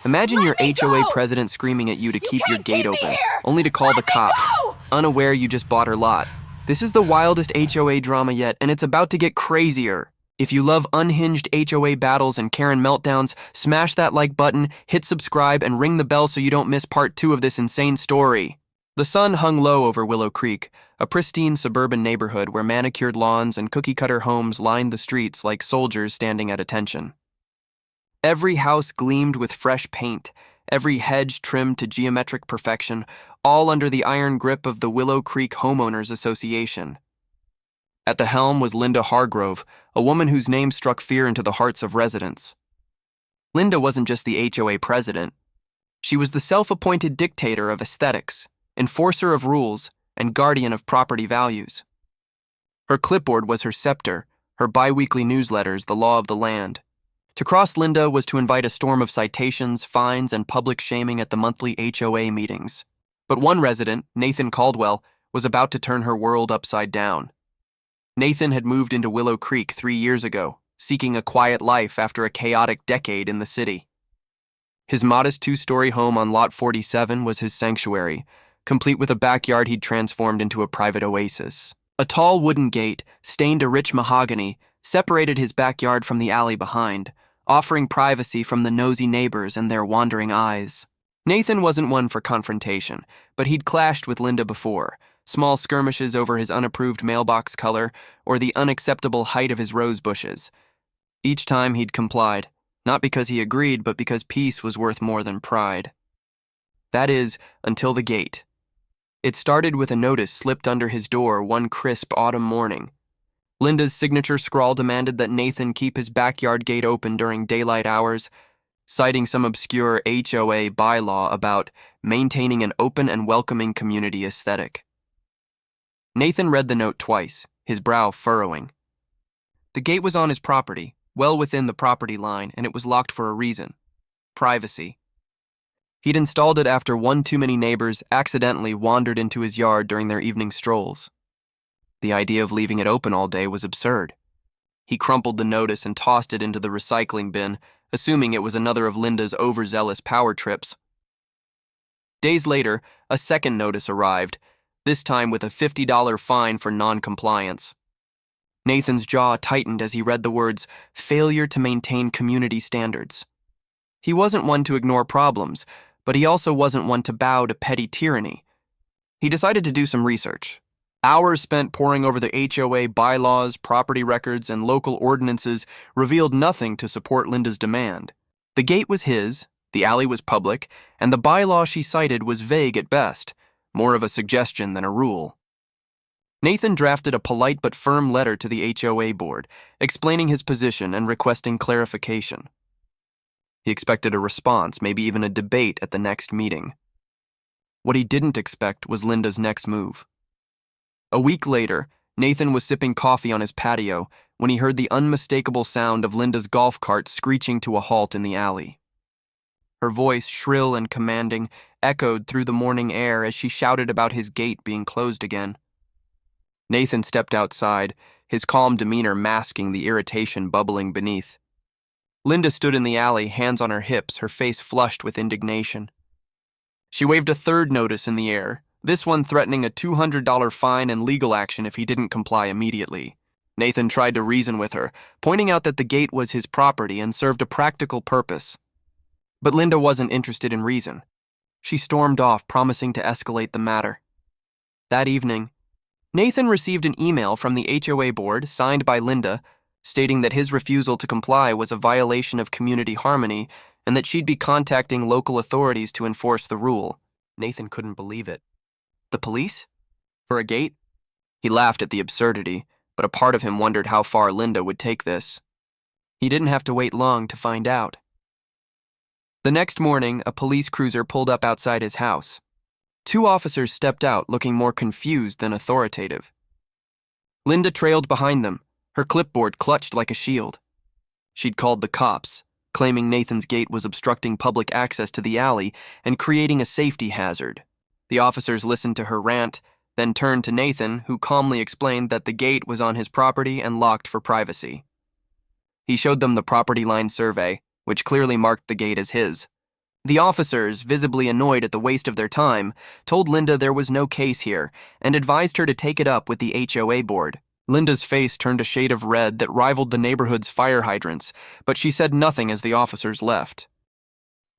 Imagine your Let me HOA go! president screaming at you to keep your can't gate keep me open, here! only to call Let the me cops, go! unaware you just bought her lot. This is the wildest HOA drama yet, and it's about to get crazier. If you love unhinged HOA battles and Karen meltdowns, smash that like button, hit subscribe, and ring the bell so you don't miss part 2 of this insane story. The sun hung low over Willow Creek, a pristine suburban neighborhood where manicured lawns and cookie-cutter homes lined the streets like soldiers standing at attention. Every house gleamed with fresh paint, every hedge trimmed to geometric perfection, all under the iron grip of the Willow Creek Homeowners Association. At the helm was Linda Hargrove, a woman whose name struck fear into the hearts of residents. Linda wasn't just the HOA president. She was the self-appointed dictator of aesthetics, enforcer of rules, and guardian of property values. Her clipboard was her scepter, her bi-weekly newsletters the law of the land. To cross Linda was to invite a storm of citations, fines, and public shaming at the monthly HOA meetings. But one resident, Nathan Caldwell, was about to turn her world upside down. Nathan had moved into Willow Creek 3 years ago, seeking a quiet life after a chaotic decade in the city. His modest 2-story home on Lot 47 was his sanctuary, complete with a backyard he'd transformed into a private oasis. A tall wooden gate, stained a rich mahogany, separated his backyard from the alley behind, offering privacy from the nosy neighbors and their wandering eyes. Nathan wasn't one for confrontation, but he'd clashed with Linda before, small skirmishes over his unapproved mailbox color or the unacceptable height of his rose bushes. Each time he'd complied, not because he agreed, but because peace was worth more than pride. That is, until the gate. It started with a notice slipped under his door one crisp autumn morning. Linda's signature scrawl demanded that Nathan keep his backyard gate open during daylight hours, citing some obscure HOA bylaw about maintaining an open and welcoming community aesthetic. Nathan read the note twice, his brow furrowing. The gate was on his property, well within the property line, and it was locked for a reason: privacy. He'd installed it after one too many neighbors accidentally wandered into his yard during their evening strolls. The idea of leaving it open all day was absurd. He crumpled the notice and tossed it into the recycling bin, assuming it was another of Linda's overzealous power trips. Days later, a second notice arrived, this time with a $50 fine for non-compliance. Nathan's jaw tightened as he read the words, "failure to maintain community standards." He wasn't one to ignore problems, but he also wasn't one to bow to petty tyranny. He decided to do some research. Hours spent poring over the HOA bylaws, property records, and local ordinances revealed nothing to support Linda's demand. The gate was his, the alley was public, and the bylaw she cited was vague at best, more of a suggestion than a rule. Nathan drafted a polite but firm letter to the HOA board, explaining his position and requesting clarification. He expected a response, maybe even a debate at the next meeting. What he didn't expect was Linda's next move. A week later, Nathan was sipping coffee on his patio when he heard the unmistakable sound of Linda's golf cart screeching to a halt in the alley. Her voice, shrill and commanding, echoed through the morning air as she shouted about his gate being closed again. Nathan stepped outside, his calm demeanor masking the irritation bubbling beneath. Linda stood in the alley, hands on her hips, her face flushed with indignation. She waved a third notice in the air, this one threatening a $200 fine and legal action if he didn't comply immediately. Nathan tried to reason with her, pointing out that the gate was his property and served a practical purpose. But Linda wasn't interested in reason. She stormed off, promising to escalate the matter. That evening, Nathan received an email from the HOA board, signed by Linda, stating that his refusal to comply was a violation of community harmony and that she'd be contacting local authorities to enforce the rule. Nathan couldn't believe it. The police? For a gate? He laughed at the absurdity, but a part of him wondered how far Linda would take this. He didn't have to wait long to find out. The next morning, a police cruiser pulled up outside his house. 2 officers stepped out, looking more confused than authoritative. Linda trailed behind them, her clipboard clutched like a shield. She'd called the cops, claiming Nathan's gate was obstructing public access to the alley and creating a safety hazard. The officers listened to her rant, then turned to Nathan, who calmly explained that the gate was on his property and locked for privacy. He showed them the property line survey, which clearly marked the gate as his. The officers, visibly annoyed at the waste of their time, told Linda there was no case here and advised her to take it up with the HOA board. Linda's face turned a shade of red that rivaled the neighborhood's fire hydrants, but she said nothing as the officers left.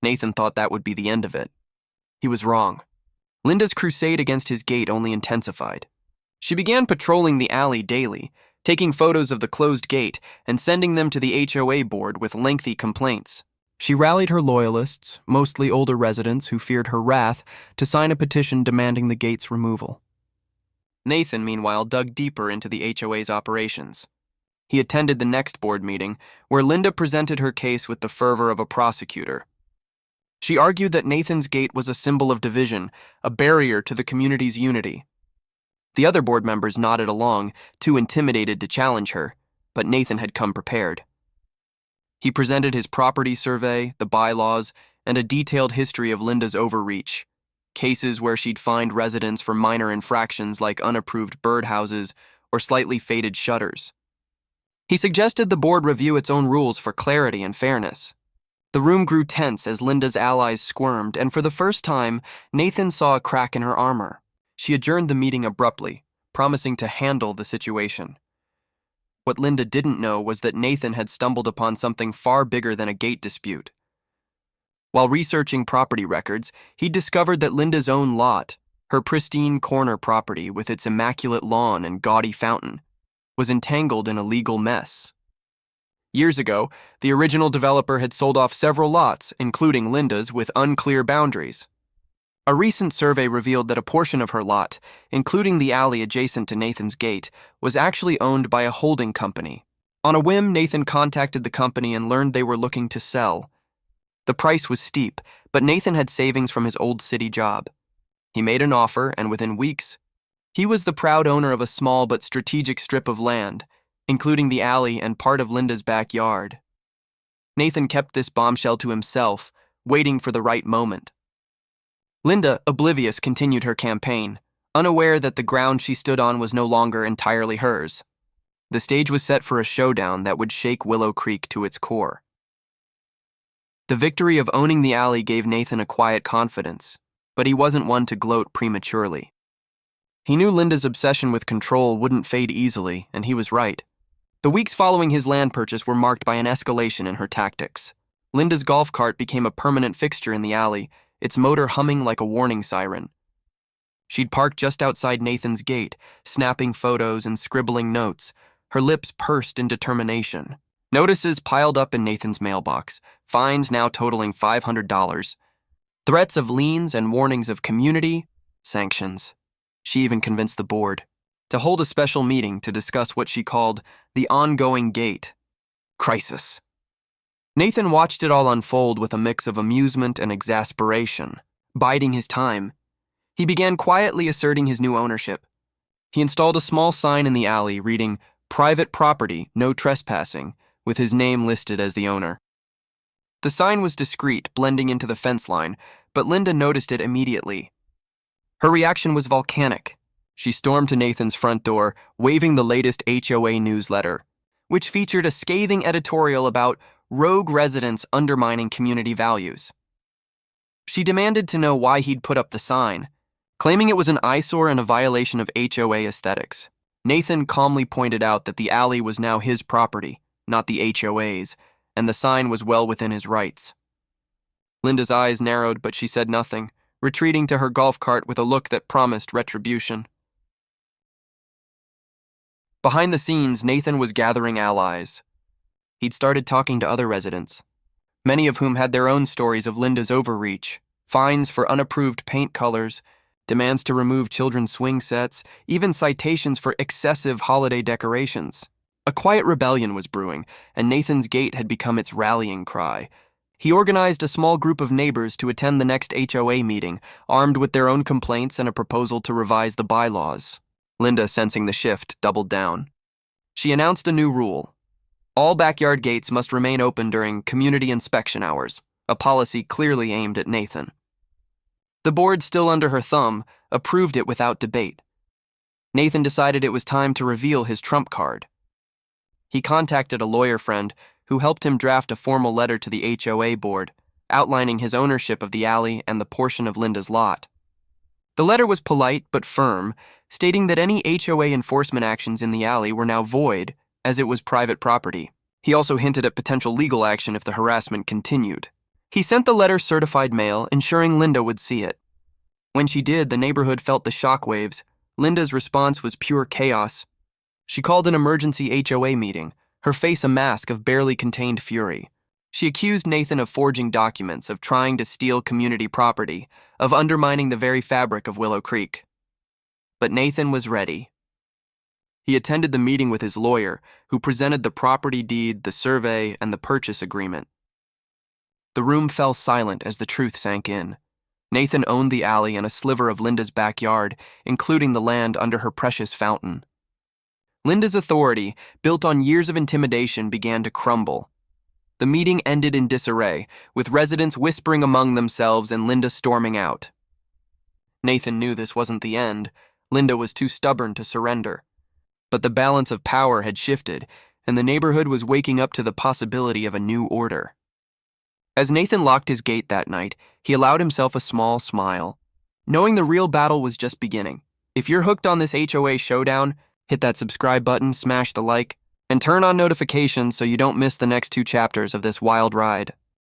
Nathan thought that would be the end of it. He was wrong. Linda's crusade against his gate only intensified. She began patrolling the alley daily, taking photos of the closed gate and sending them to the HOA board with lengthy complaints. She rallied her loyalists, mostly older residents who feared her wrath, to sign a petition demanding the gate's removal. Nathan, meanwhile, dug deeper into the HOA's operations. He attended the next board meeting, where Linda presented her case with the fervor of a prosecutor. She argued that Nathan's gate was a symbol of division, a barrier to the community's unity. The other board members nodded along, too intimidated to challenge her, but Nathan had come prepared. He presented his property survey, the bylaws, and a detailed history of Linda's overreach, cases where she'd fined residents for minor infractions like unapproved birdhouses or slightly faded shutters. He suggested the board review its own rules for clarity and fairness. The room grew tense as Linda's allies squirmed, and for the first time, Nathan saw a crack in her armor. She adjourned the meeting abruptly, promising to handle the situation. What Linda didn't know was that Nathan had stumbled upon something far bigger than a gate dispute. While researching property records, he discovered that Linda's own lot, her pristine corner property with its immaculate lawn and gaudy fountain, was entangled in a legal mess. Years ago, the original developer had sold off several lots, including Linda's, with unclear boundaries. A recent survey revealed that a portion of her lot, including the alley adjacent to Nathan's gate, was actually owned by a holding company. On a whim, Nathan contacted the company and learned they were looking to sell. The price was steep, but Nathan had savings from his old city job. He made an offer, and within weeks, he was the proud owner of a small but strategic strip of land, including the alley and part of Linda's backyard. Nathan kept this bombshell to himself, waiting for the right moment. Linda, oblivious, continued her campaign, unaware that the ground she stood on was no longer entirely hers. The stage was set for a showdown that would shake Willow Creek to its core. The victory of owning the alley gave Nathan a quiet confidence, but he wasn't one to gloat prematurely. He knew Linda's obsession with control wouldn't fade easily, and he was right. The weeks following his land purchase were marked by an escalation in her tactics. Linda's golf cart became a permanent fixture in the alley, its motor humming like a warning siren. She'd parked just outside Nathan's gate, snapping photos and scribbling notes, her lips pursed in determination. Notices piled up in Nathan's mailbox, fines now totaling $500, threats of liens and warnings of community sanctions. She even convinced the board to hold a special meeting to discuss what she called the ongoing gate crisis. Nathan watched it all unfold with a mix of amusement and exasperation, biding his time. He began quietly asserting his new ownership. He installed a small sign in the alley reading, "Private property, no trespassing," with his name listed as the owner. The sign was discreet, blending into the fence line, but Linda noticed it immediately. Her reaction was volcanic. She stormed to Nathan's front door, waving the latest HOA newsletter, which featured a scathing editorial about rogue residents undermining community values. She demanded to know why he'd put up the sign, claiming it was an eyesore and a violation of HOA aesthetics. Nathan calmly pointed out that the alley was now his property, not the HOA's, and the sign was well within his rights. Linda's eyes narrowed, but she said nothing, retreating to her golf cart with a look that promised retribution. Behind the scenes, Nathan was gathering allies. He'd started talking to other residents, many of whom had their own stories of Linda's overreach, fines for unapproved paint colors, demands to remove children's swing sets, even citations for excessive holiday decorations. A quiet rebellion was brewing, and Nathan's gate had become its rallying cry. He organized a small group of neighbors to attend the next HOA meeting, armed with their own complaints and a proposal to revise the bylaws. Linda, sensing the shift, doubled down. She announced a new rule. All backyard gates must remain open during community inspection hours, a policy clearly aimed at Nathan. The board, still under her thumb, approved it without debate. Nathan decided it was time to reveal his trump card. He contacted a lawyer friend who helped him draft a formal letter to the HOA board, outlining his ownership of the alley and the portion of Linda's lot. The letter was polite but firm, stating that any HOA enforcement actions in the alley were now void, as it was private property. He also hinted at potential legal action if the harassment continued. He sent the letter certified mail, ensuring Linda would see it. When she did, the neighborhood felt the shockwaves. Linda's response was pure chaos. She called an emergency HOA meeting, her face a mask of barely contained fury. She accused Nathan of forging documents, of trying to steal community property, of undermining the very fabric of Willow Creek. But Nathan was ready. He attended the meeting with his lawyer, who presented the property deed, the survey, and the purchase agreement. The room fell silent as the truth sank in. Nathan owned the alley and a sliver of Linda's backyard, including the land under her precious fountain. Linda's authority, built on years of intimidation, began to crumble. The meeting ended in disarray, with residents whispering among themselves and Linda storming out. Nathan knew this wasn't the end. Linda was too stubborn to surrender. But the balance of power had shifted, and the neighborhood was waking up to the possibility of a new order. As Nathan locked his gate that night, he allowed himself a small smile, knowing the real battle was just beginning. If you're hooked on this HOA showdown, hit that subscribe button, smash the like, and turn on notifications so you don't miss the next 2 chapters of this wild ride.